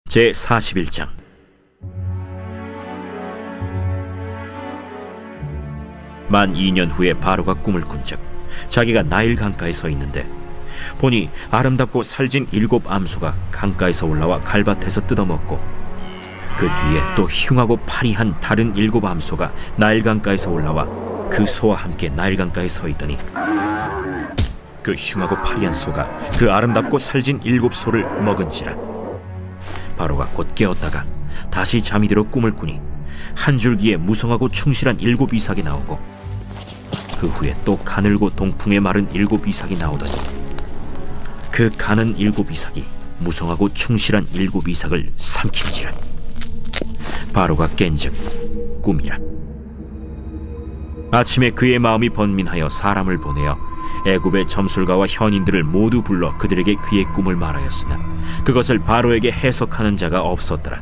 제41장. 만 2년 후에 바로가 꿈을 꾼즉 자기가 나일 강가에 서 있는데 보니 아름답고 살진 7 암소가 강가에서 올라와 갈밭에서 뜯어먹고 그 뒤에 또 흉하고 파리한 다른 7 암소가 나일 강가에서 올라와 그 소와 함께 나일 강가에 서 있더니 그 흉하고 파리한 소가 그 아름답고 살진 7 소를 먹은지라. 바로가 곧 깨었다가 다시 잠이 들어 꿈을 꾸니 한 줄기에 무성하고 충실한 7 이삭이 나오고 그 후에 또 가늘고 동풍에 마른 7 이삭이 나오더니 그 가는 7 이삭이 무성하고 충실한 7 이삭을 삼킨지라. 바로가 깬즉 꿈이라. 아침에 그의 마음이 번민하여 사람을 보내어 애굽의 점술가와 현인들을 모두 불러 그들에게 그의 꿈을 말하였으나 그것을 바로에게 해석하는 자가 없었더라.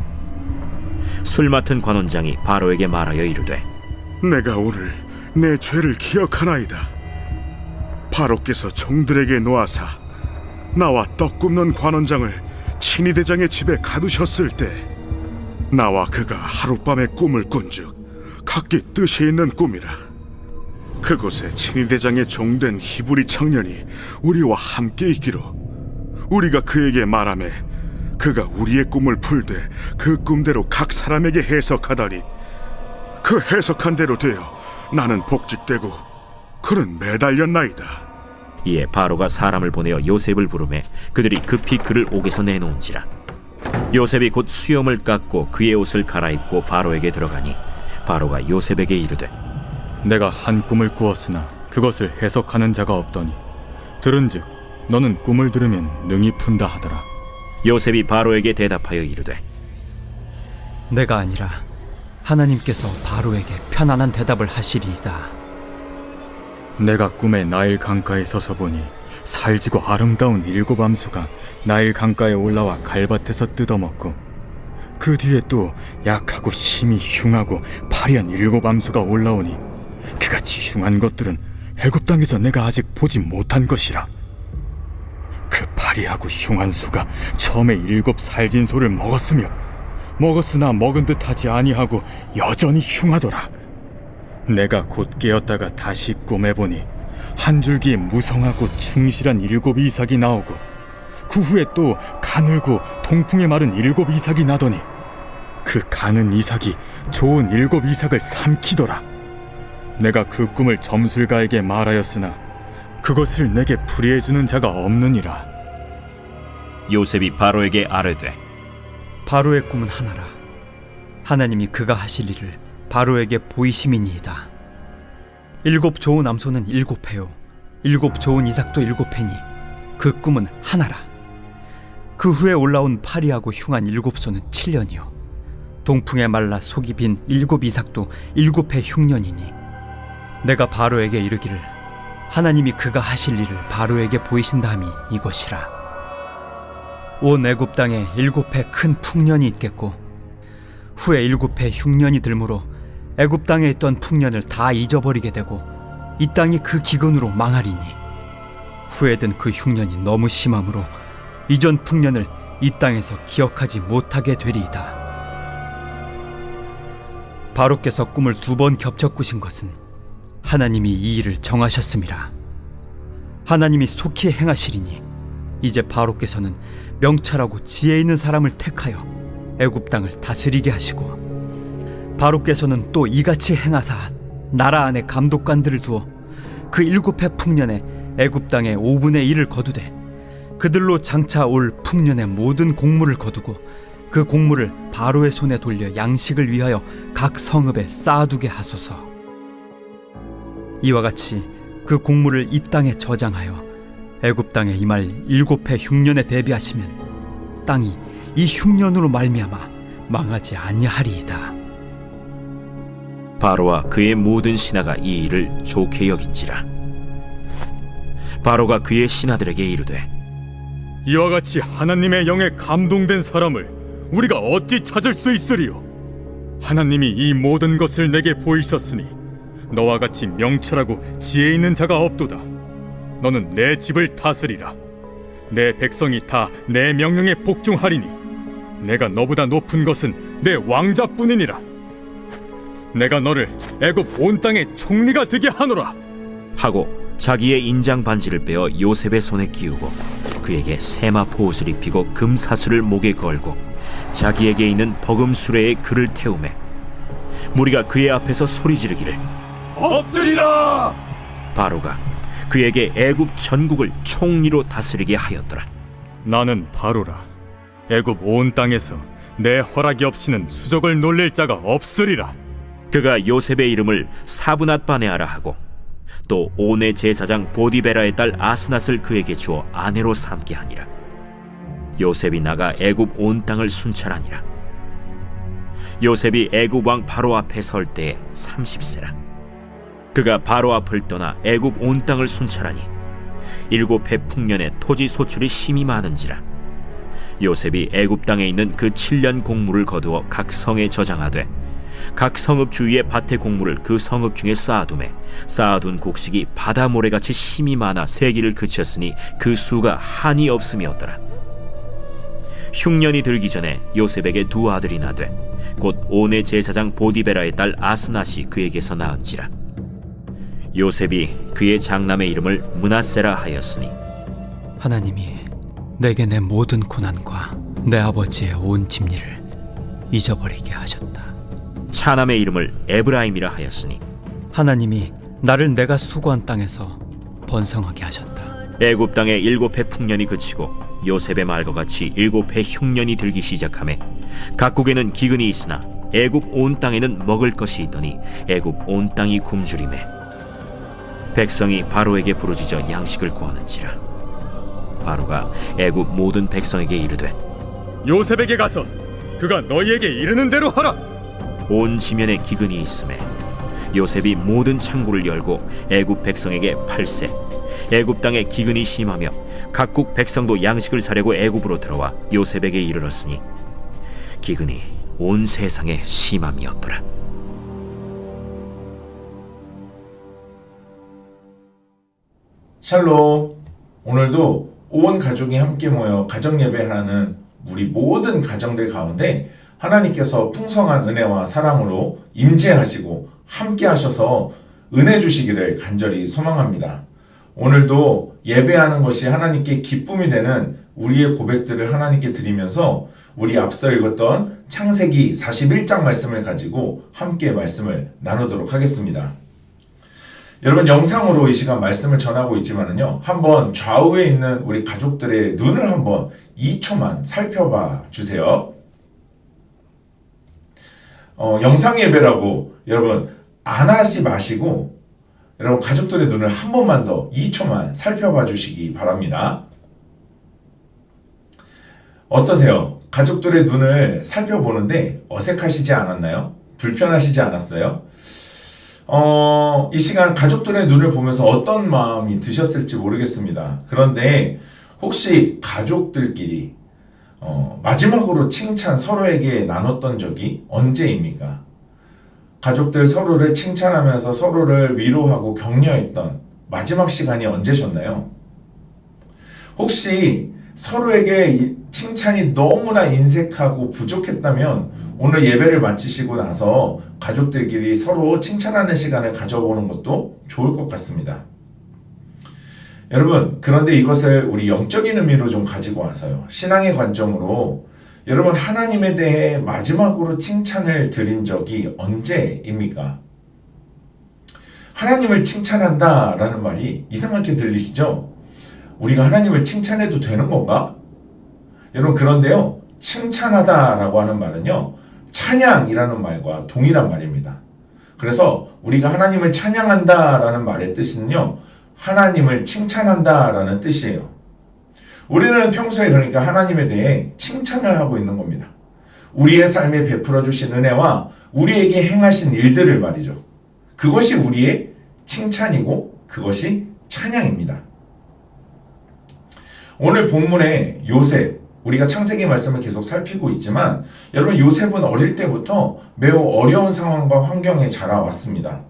술 맡은 관원장이 바로에게 말하여 이르되, 내가 오늘 내 죄를 기억하나이다. 바로께서 종들에게 놓아사 나와 떡 굽는 관원장을 친위대장의 집에 가두셨을 때 나와 그가 하룻밤에 꿈을 꾼즉 각기 뜻이 있는 꿈이라. 그곳에 친위대장의 종된 히브리 청년이 우리와 함께 있기로 우리가 그에게 말하매 그가 우리의 꿈을 풀되 그 꿈대로 각 사람에게 해석하다니 그 해석한 대로 되어 나는 복직되고 그는 매달렸나이다. 이에 바로가 사람을 보내어 요셉을 부르매 그들이 급히 그를 옥에서 내놓은지라. 요셉이 곧 수염을 깎고 그의 옷을 갈아입고 바로에게 들어가니 바로가 요셉에게 이르되, 내가 한 꿈을 꾸었으나 그것을 해석하는 자가 없더니 들은즉 너는 꿈을 들으면 능히 푼다 하더라. 요셉이 바로에게 대답하여 이르되, 내가 아니라 하나님께서 바로에게 편안한 대답을 하시리이다. 내가 꿈에 나일 강가에 서서 보니 살지고 아름다운 7 암소가 나일 강가에 올라와 갈밭에서 뜯어먹고 그 뒤에 또 약하고 심히 흉하고 파리한 7 암소가 올라오니 그같이 흉한 것들은 애굽 땅에서 내가 아직 보지 못한 것이라. 그 파리하고 흉한 소가 처음에 7 살진 소를 먹었으나 먹은 듯 하지 아니하고 여전히 흉하더라. 내가 곧 깨었다가 다시 꿈에 보니 한 줄기에 무성하고 충실한 7 이삭이 나오고 그 후에 또 가늘고 동풍에 마른 7 이삭이 나더니 그 가는 이삭이 좋은 7 이삭을 삼키더라. 내가 그 꿈을 점술가에게 말하였으나 그것을 내게 풀이해주는 자가 없느니라. 요셉이 바로에게 아뢰되, 바로의 꿈은 하나라. 하나님이 그가 하실 일을 바로에게 보이심이니이다. 7 좋은 암소는 7회요 7 좋은 이삭도 7회니 그 꿈은 하나라. 그 후에 올라온 파리하고 흉한 7 소는 7년이요 동풍에 말라 속이 빈 7 이삭도 7회 흉년이니 내가 바로에게 이르기를 하나님이 그가 하실 일을 바로에게 보이신다 함이 이것이라. 온 애굽 땅에 7회 큰 풍년이 있겠고 후에 7회 흉년이 들므로 애굽 땅에 있던 풍년을 다 잊어버리게 되고 이 땅이 그 기근으로 망하리니 후에든 그 흉년이 너무 심함으로 이전 풍년을 이 땅에서 기억하지 못하게 되리이다. 바로께서 꿈을 2번 겹쳐 꾸신 것은 하나님이 이 일을 정하셨음이라. 하나님이 속히 행하시리니 이제 바로께서는 명철하고 지혜 있는 사람을 택하여 애굽 땅을 다스리게 하시고 바로께서는 또 이같이 행하사 나라 안에 감독관들을 두어 그 7회 풍년에 애굽 땅의 5분의 1을 거두되 그들로 장차 올 풍년의 모든 곡물을 거두고 그 곡물을 바로의 손에 돌려 양식을 위하여 각 성읍에 쌓아두게 하소서. 이와 같이 그 곡물을 이 땅에 저장하여 애굽 땅에 임할 7회 흉년에 대비하시면 땅이 이 흉년으로 말미암아 망하지 아니하리이다. 바로와 그의 모든 신하가 이 일을 좋게 여긴지라. 바로가 그의 신하들에게 이르되, 이와 같이 하나님의 영에 감동된 사람을 우리가 어찌 찾을 수 있으리요? 하나님이 이 모든 것을 내게 보이셨으니 너와 같이 명철하고 지혜 있는 자가 없도다. 너는 내 집을 다스리라. 내 백성이 다 내 명령에 복종하리니 내가 너보다 높은 것은 내 왕자뿐이니라. 내가 너를 애굽 온 땅의 총리가 되게 하노라. 하고 자기의 인장 반지를 빼어 요셉의 손에 끼우고 그에게 세마포 옷을 입히고 금사슬을 목에 걸고 자기에게 있는 버금 수레에 그를 태우매 무리가 그의 앞에서 소리 지르기를 엎드리라! 바로가 그에게 애굽 전국을 총리로 다스리게 하였더라. 나는 바로라. 애굽 온 땅에서 내 허락이 없이는 수족을 놀릴 자가 없으리라. 그가 요셉의 이름을 사브낫바네아라 하고 또 온의 제사장 보디베라의 딸 아스낫을 그에게 주어 아내로 삼게 하니라. 요셉이 나가 애굽 온 땅을 순찰하니라. 요셉이 애굽 왕 바로 앞에 설 때에 30세라. 그가 바로 앞을 떠나 애굽 온 땅을 순찰하니 7해 풍년에 토지 소출이 심히 많은지라. 요셉이 애굽 땅에 있는 그 7년 곡물을 거두어 각 성에 저장하되 각 성읍 주위의 밭의 곡물을 그 성읍 중에 쌓아두매 쌓아둔 곡식이 바다 모래같이 심히 많아 세기를 그쳤으니 그 수가 한이 없음이었더라. 흉년이 들기 전에 요셉에게 두 아들이 나되 곧 온의 제사장 보디베라의 딸 아스낫이 그에게서 낳은지라. 요셉이 그의 장남의 이름을 므낫세라 하였으니 하나님이 내게 내 모든 고난과 내 아버지의 온 집리를 잊어버리게 하셨다. 차남의 이름을 에브라임이라 하였으니 하나님이 나를 내가 수고한 땅에서 번성하게 하셨다. 애굽 땅에 7해 풍년이 그치고 요셉의 말과 같이 7해 흉년이 들기 시작하매 각국에는 기근이 있으나 애굽 온 땅에는 먹을 것이 있더니 애굽 온 땅이 굶주리매 백성이 바로에게 부르짖어 양식을 구하는지라. 바로가 애굽 모든 백성에게 이르되 요셉에게 가서 그가 너희에게 이르는 대로 하라. 온 지면에 기근이 있음에 요셉이 모든 창고를 열고 애굽 백성에게 팔세 애굽 땅에 기근이 심하며 각국 백성도 양식을 사려고 애굽으로 들어와 요셉에게 이르렀으니 기근이 온 세상에 심함이었더라. 샬롬. 오늘도 온 가족이 함께 모여 가정 예배를 하는 우리 모든 가정들 가운데 하나님께서 풍성한 은혜와 사랑으로 임재하시고 함께 하셔서 은혜 주시기를 간절히 소망합니다. 오늘도 예배하는 것이 하나님께 기쁨이 되는 우리의 고백들을 하나님께 드리면서 우리 앞서 읽었던 창세기 41장 말씀을 가지고 함께 말씀을 나누도록 하겠습니다. 여러분, 영상으로 이 시간 말씀을 전하고 있지만은요, 한번 좌우에 있는 우리 가족들의 눈을 한번 2초만 살펴봐 주세요. 영상 예배라고 여러분 안 하지 마시고 여러분 가족들의 눈을 한 번만 더 2초만 살펴봐 주시기 바랍니다. 어떠세요? 가족들의 눈을 살펴보는데 어색하시지 않았나요? 불편하시지 않았어요? 이 시간 가족들의 눈을 보면서 어떤 마음이 드셨을지 모르겠습니다. 그런데 혹시 가족들끼리 마지막으로 칭찬 서로에게 나눴던 적이 언제입니까? 가족들 서로를 칭찬하면서 서로를 위로하고 격려했던 마지막 시간이 언제셨나요? 혹시 서로에게 칭찬이 너무나 인색하고 부족했다면 오늘 예배를 마치시고 나서 가족들끼리 서로 칭찬하는 시간을 가져보는 것도 좋을 것 같습니다. 여러분, 그런데 이것을 우리 영적인 의미로 좀 가지고 와서요, 신앙의 관점으로 여러분 하나님에 대해 마지막으로 칭찬을 드린 적이 언제입니까? 하나님을 칭찬한다 라는 말이 이상하게 들리시죠? 우리가 하나님을 칭찬해도 되는 건가? 여러분, 그런데요, 칭찬하다 라고 하는 말은요, 찬양이라는 말과 동일한 말입니다. 그래서 우리가 하나님을 찬양한다 라는 말의 뜻은요, 하나님을 칭찬한다 라는 뜻이에요. 우리는 평소에 그러니까 하나님에 대해 칭찬을 하고 있는 겁니다. 우리의 삶에 베풀어 주신 은혜와 우리에게 행하신 일들을 말이죠. 그것이 우리의 칭찬이고 그것이 찬양입니다. 오늘 본문의 요셉, 우리가 창세기 말씀을 계속 살피고 있지만 여러분, 요셉은 어릴 때부터 매우 어려운 상황과 환경에 자라왔습니다.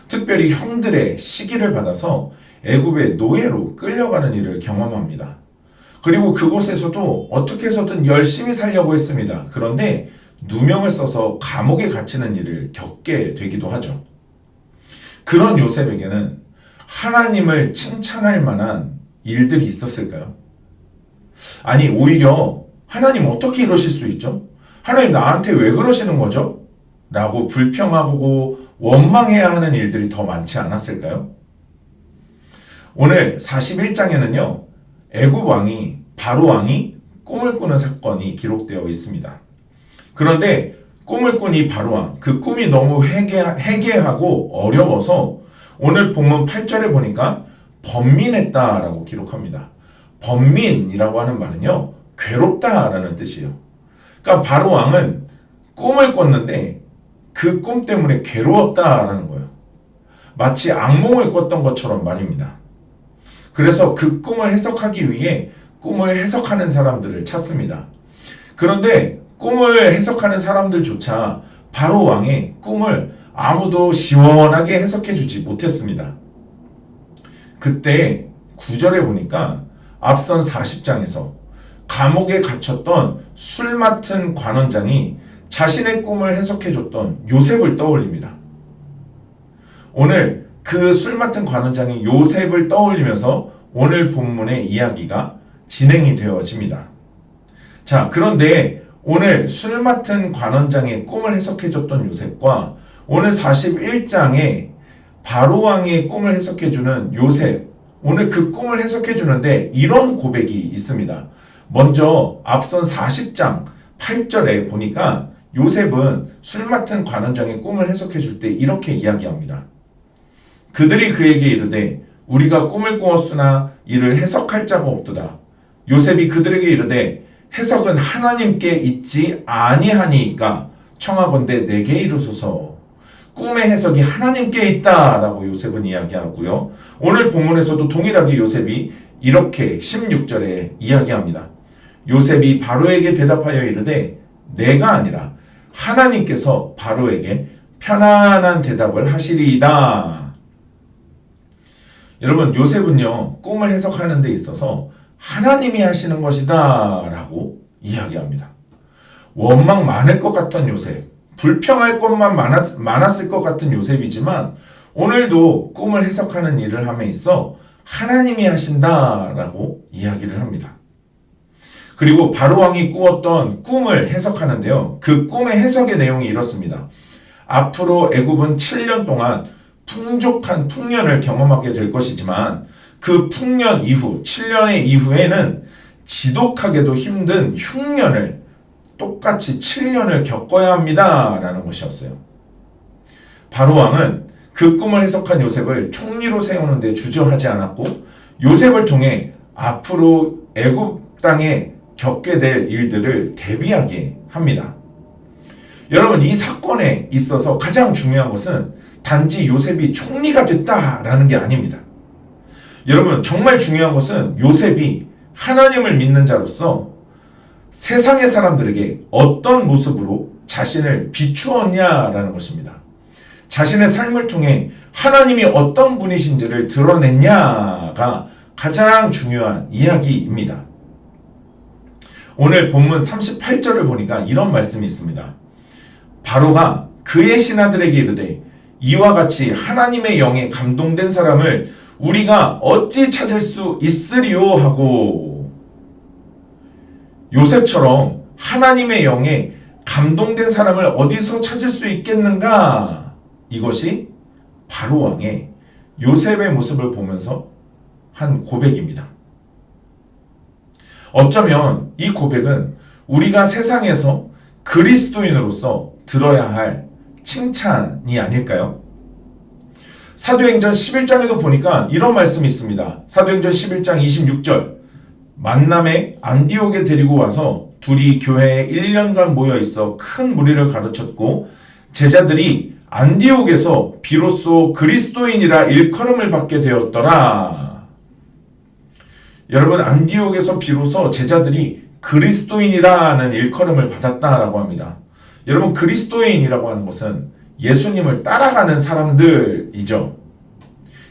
특별히 형들의 시기를 받아서 애굽의 노예로 끌려가는 일을 경험합니다. 그리고 그곳에서도 어떻게 해서든 열심히 살려고 했습니다. 그런데 누명을 써서 감옥에 갇히는 일을 겪게 되기도 하죠. 그런 요셉에게는 하나님을 칭찬할 만한 일들이 있었을까요? 아니, 오히려 하나님 어떻게 이러실 수 있죠? 하나님 나한테 왜 그러시는 거죠? 라고 불평하고 원망해야 하는 일들이 더 많지 않았을까요? 오늘 41장에는요, 애굽 왕이 바로 왕이 꿈을 꾸는 사건이 기록되어 있습니다. 그런데 꿈을 꾼 이 바로 왕, 그 꿈이 너무 해괴하고 어려워서 오늘 본문 8절에 보니까 번민했다라고 기록합니다. 번민이라고 하는 말은요, 괴롭다라는 뜻이에요. 그러니까 바로 왕은 꿈을 꿨는데 그 꿈 때문에 괴로웠다라는 거예요. 마치 악몽을 꿨던 것처럼 말입니다. 그래서 그 꿈을 해석하기 위해 꿈을 해석하는 사람들을 찾습니다. 그런데 꿈을 해석하는 사람들조차 바로 왕의 꿈을 아무도 시원하게 해석해 주지 못했습니다. 그때 9절에 보니까 앞선 40장에서 감옥에 갇혔던 술 맡은 관원장이 자신의 꿈을 해석해 줬던 요셉을 떠올립니다. 오늘 그 술 맡은 관원장이 요셉을 떠올리면서 오늘 본문의 이야기가 진행이 되어집니다. 자, 그런데 오늘 술 맡은 관원장의 꿈을 해석해 줬던 요셉과 오늘 41장에 바로 왕의 꿈을 해석해 주는 요셉, 오늘 그 꿈을 해석해 주는데 이런 고백이 있습니다. 먼저 앞선 40장 8절에 보니까 요셉은 술 맡은 관원장의 꿈을 해석해 줄 때 이렇게 이야기합니다. 그들이 그에게 이르되 우리가 꿈을 꾸었으나 이를 해석할 자가 없도다. 요셉이 그들에게 이르되 해석은 하나님께 있지 아니하니까 청하건대 내게 이르소서. 꿈의 해석이 하나님께 있다라고 요셉은 이야기하고요. 오늘 본문에서도 동일하게 요셉이 이렇게 16절에 이야기합니다. 요셉이 바로에게 대답하여 이르되 내가 아니라 하나님께서 바로에게 편안한 대답을 하시리이다. 여러분, 요셉은요, 꿈을 해석하는 데 있어서 하나님이 하시는 것이다 라고 이야기합니다. 원망 많을 것 같던 요셉, 불평할 것만 많았을 것 같은 요셉이지만 오늘도 꿈을 해석하는 일을 함에 있어 하나님이 하신다라고 이야기를 합니다. 그리고 바로 왕이 꾸었던 꿈을 해석하는데요. 그 꿈의 해석의 내용이 이렇습니다. 앞으로 애굽은 7년 동안 풍족한 풍년을 경험하게 될 것이지만 그 풍년 이후, 7년의 이후에는 지독하게도 힘든 흉년을 똑같이 7년을 겪어야 합니다. 라는 것이었어요. 바로 왕은 그 꿈을 해석한 요셉을 총리로 세우는 데 주저하지 않았고 요셉을 통해 앞으로 애굽 땅에 겪게 될 일들을 대비하게 합니다. 여러분, 이 사건에 있어서 가장 중요한 것은 단지 요셉이 총리가 됐다라는 게 아닙니다. 여러분, 정말 중요한 것은 요셉이 하나님을 믿는 자로서 세상의 사람들에게 어떤 모습으로 자신을 비추었냐라는 것입니다. 자신의 삶을 통해 하나님이 어떤 분이신지를 드러냈냐가 가장 중요한 이야기입니다. 오늘 본문 38절을 보니까 이런 말씀이 있습니다. 바로가 그의 신하들에게 이르되 이와 같이 하나님의 영에 감동된 사람을 우리가 어찌 찾을 수 있으리요 하고, 요셉처럼 하나님의 영에 감동된 사람을 어디서 찾을 수 있겠는가? 이것이 바로 왕의 요셉의 모습을 보면서 한 고백입니다. 어쩌면 이 고백은 우리가 세상에서 그리스도인으로서 들어야 할 칭찬이 아닐까요? 사도행전 11장에도 보니까 이런 말씀이 있습니다. 사도행전 11장 26절, 만남에 안디옥에 데리고 와서 둘이 교회에 1년간 모여 있어 큰 무리를 가르쳤고 제자들이 안디옥에서 비로소 그리스도인이라 일컬음을 받게 되었더라. 여러분, 안디옥에서 비로소 제자들이 그리스도인이라는 일컬음을 받았다라고 합니다. 여러분, 그리스도인이라고 하는 것은 예수님을 따라가는 사람들이죠.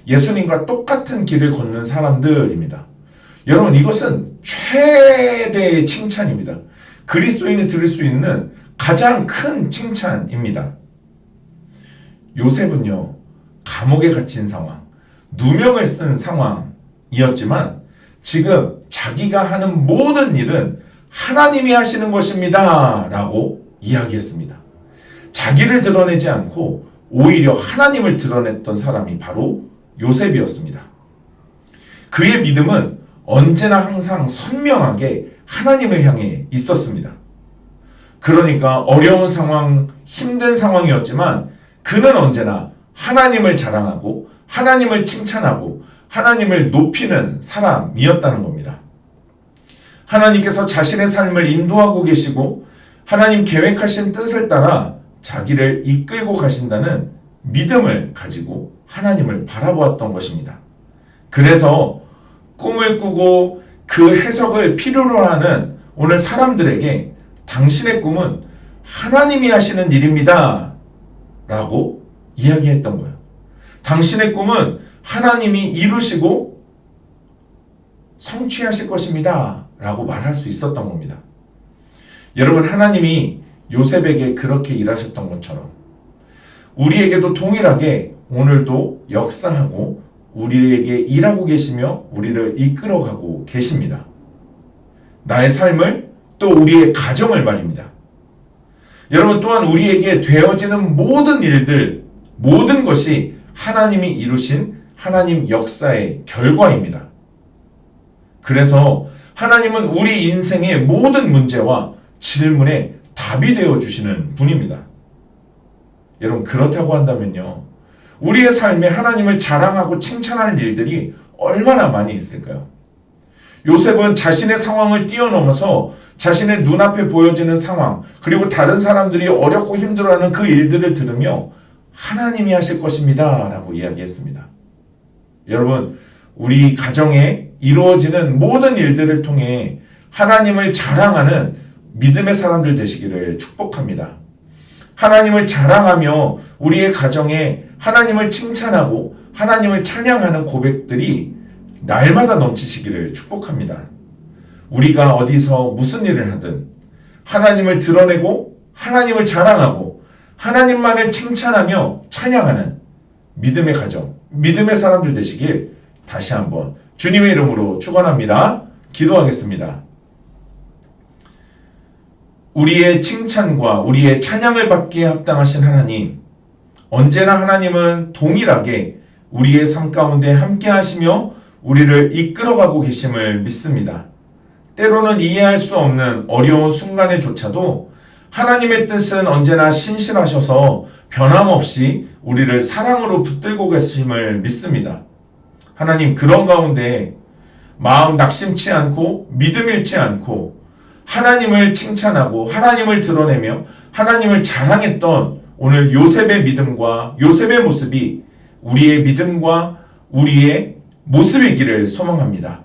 예수님과 똑같은 길을 걷는 사람들입니다. 여러분, 이것은 최대의 칭찬입니다. 그리스도인이 들을 수 있는 가장 큰 칭찬입니다. 요셉은요, 감옥에 갇힌 상황, 누명을 쓴 상황이었지만 지금 자기가 하는 모든 일은 하나님이 하시는 것입니다 라고 이야기했습니다. 자기를 드러내지 않고 오히려 하나님을 드러냈던 사람이 바로 요셉이었습니다. 그의 믿음은 언제나 항상 선명하게 하나님을 향해 있었습니다. 그러니까 어려운 상황, 힘든 상황이었지만 그는 언제나 하나님을 자랑하고 하나님을 칭찬하고 하나님을 높이는 사람이었다는 겁니다. 하나님께서 자신의 삶을 인도하고 계시고 하나님 계획하신 뜻을 따라 자기를 이끌고 가신다는 믿음을 가지고 하나님을 바라보았던 것입니다. 그래서 꿈을 꾸고 그 해석을 필요로 하는 오늘 사람들에게 당신의 꿈은 하나님이 하시는 일입니다 라고 이야기했던 거예요. 당신의 꿈은 하나님이 이루시고 성취하실 것입니다 라고 말할 수 있었던 겁니다. 여러분, 하나님이 요셉에게 그렇게 일하셨던 것처럼 우리에게도 동일하게 오늘도 역사하고 우리에게 일하고 계시며 우리를 이끌어가고 계십니다. 나의 삶을 또 우리의 가정을 말입니다. 여러분, 또한 우리에게 되어지는 모든 일들, 모든 것이 하나님이 이루신 하나님 역사의 결과입니다. 그래서 하나님은 우리 인생의 모든 문제와 질문에 답이 되어 주시는 분입니다. 여러분, 그렇다고 한다면요, 우리의 삶에 하나님을 자랑하고 칭찬할 일들이 얼마나 많이 있을까요? 요셉은 자신의 상황을 뛰어넘어서 자신의 눈앞에 보여지는 상황, 그리고 다른 사람들이 어렵고 힘들어하는 그 일들을 들으며 하나님이 하실 것입니다 라고 이야기했습니다. 여러분, 우리 가정에 이루어지는 모든 일들을 통해 하나님을 자랑하는 믿음의 사람들 되시기를 축복합니다. 하나님을 자랑하며 우리의 가정에 하나님을 칭찬하고 하나님을 찬양하는 고백들이 날마다 넘치시기를 축복합니다. 우리가 어디서 무슨 일을 하든 하나님을 드러내고 하나님을 자랑하고 하나님만을 칭찬하며 찬양하는 믿음의 가정, 믿음의 사람들 되시길 다시 한번 주님의 이름으로 축원합니다. 기도하겠습니다. 우리의 칭찬과 우리의 찬양을 받기에 합당하신 하나님, 언제나 하나님은 동일하게 우리의 삶 가운데 함께 하시며 우리를 이끌어가고 계심을 믿습니다. 때로는 이해할 수 없는 어려운 순간에조차도 하나님의 뜻은 언제나 신실하셔서 변함없이 우리를 사랑으로 붙들고 계심을 믿습니다. 하나님, 그런 가운데 마음 낙심치 않고 믿음 잃지 않고 하나님을 칭찬하고 하나님을 드러내며 하나님을 자랑했던 오늘 요셉의 믿음과 요셉의 모습이 우리의 믿음과 우리의 모습이기를 소망합니다.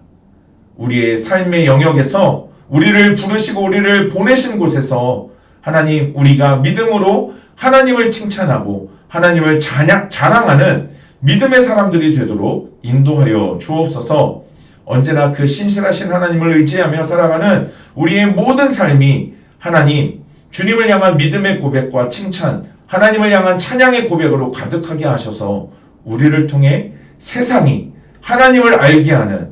우리의 삶의 영역에서 우리를 부르시고 우리를 보내신 곳에서 하나님, 우리가 믿음으로 하나님을 칭찬하고 하나님을 자랑하는 믿음의 사람들이 되도록 인도하여 주옵소서. 언제나 그 신실하신 하나님을 의지하며 살아가는 우리의 모든 삶이 하나님, 주님을 향한 믿음의 고백과 칭찬, 하나님을 향한 찬양의 고백으로 가득하게 하셔서 우리를 통해 세상이 하나님을 알게 하는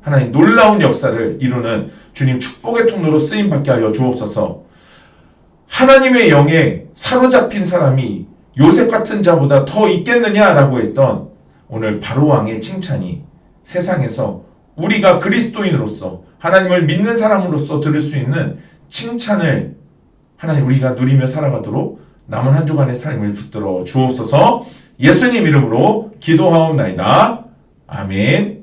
하나님 놀라운 역사를 이루는 주님 축복의 통로로 쓰임받게 하여 주옵소서. 하나님의 영에 사로잡힌 사람이 요셉 같은 자보다 더 있겠느냐라고 했던 오늘 바로왕의 칭찬이 세상에서 우리가 그리스도인으로서 하나님을 믿는 사람으로서 들을 수 있는 칭찬을 하나님 우리가 누리며 살아가도록 남은 한 주간의 삶을 붙들어 주옵소서. 예수님 이름으로 기도하옵나이다. 아멘.